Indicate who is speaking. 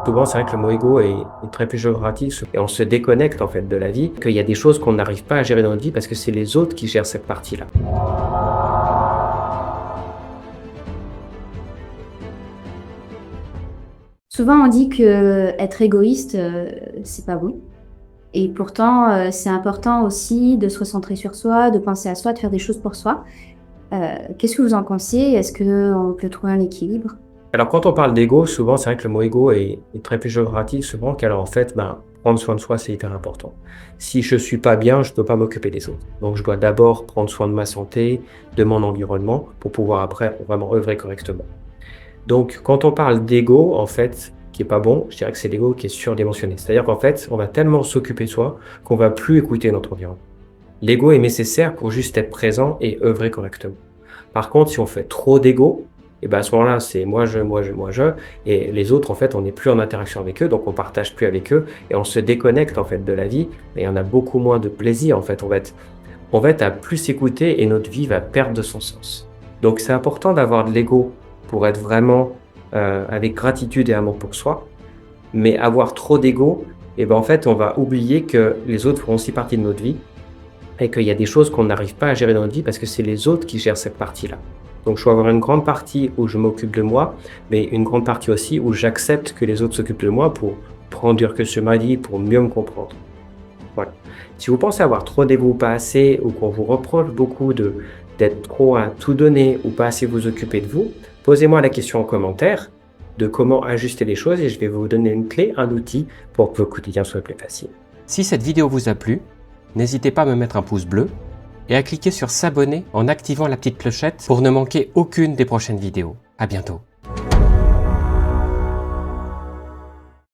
Speaker 1: Souvent, c'est vrai que le mot ego est très péjoratif et on se déconnecte en fait de la vie, qu'il y a des choses qu'on n'arrive pas à gérer dans notre vie parce que c'est les autres qui gèrent cette partie-là.
Speaker 2: Souvent, on dit que être égoïste, c'est pas bon. Et pourtant, c'est important aussi de se recentrer sur soi, de penser à soi, de faire des choses pour soi. Qu'est-ce que vous en pensez? Est-ce qu'on peut trouver un équilibre?
Speaker 1: Alors quand on parle d'ego, souvent c'est vrai que le mot ego est très péjoratif souvent, car en fait, prendre soin de soi c'est hyper important. Si je suis pas bien, je ne peux pas m'occuper des autres. Donc je dois d'abord prendre soin de ma santé, de mon environnement, pour pouvoir après vraiment œuvrer correctement. Donc quand on parle d'ego, en fait, qui est pas bon, je dirais que c'est l'ego qui est surdimensionné. C'est-à-dire qu'en fait, on va tellement s'occuper de soi qu'on va plus écouter notre environnement. L'ego est nécessaire pour juste être présent et œuvrer correctement. Par contre, si on fait trop d'ego, et ben à ce moment-là, c'est moi, je, moi, je, moi, je, et les autres, en fait, on n'est plus en interaction avec eux, donc on partage plus avec eux, et on se déconnecte, en fait, de la vie, et on a beaucoup moins de plaisir, en fait. On va être à plus s'écouter, et notre vie va perdre de son sens. Donc c'est important d'avoir de l'ego pour être vraiment avec gratitude et amour pour soi, mais avoir trop d'ego, et ben en fait, on va oublier que les autres feront aussi partie de notre vie, et qu'il y a des choses qu'on n'arrive pas à gérer dans notre vie parce que c'est les autres qui gèrent cette partie-là. Donc je dois avoir une grande partie où je m'occupe de moi, mais une grande partie aussi où j'accepte que les autres s'occupent de moi pour prendre du recul sur ma vie, pour mieux me comprendre. Voilà. Si vous pensez avoir trop d'ego ou pas assez, ou qu'on vous reproche beaucoup d'être trop à tout donner ou pas assez vous occuper de vous, posez-moi la question en commentaire de comment ajuster les choses et je vais vous donner une clé, un outil pour que votre quotidien soit plus facile.
Speaker 3: Si cette vidéo vous a plu, n'hésitez pas à me mettre un pouce bleu et à cliquer sur s'abonner en activant la petite clochette pour ne manquer aucune des prochaines vidéos. À bientôt.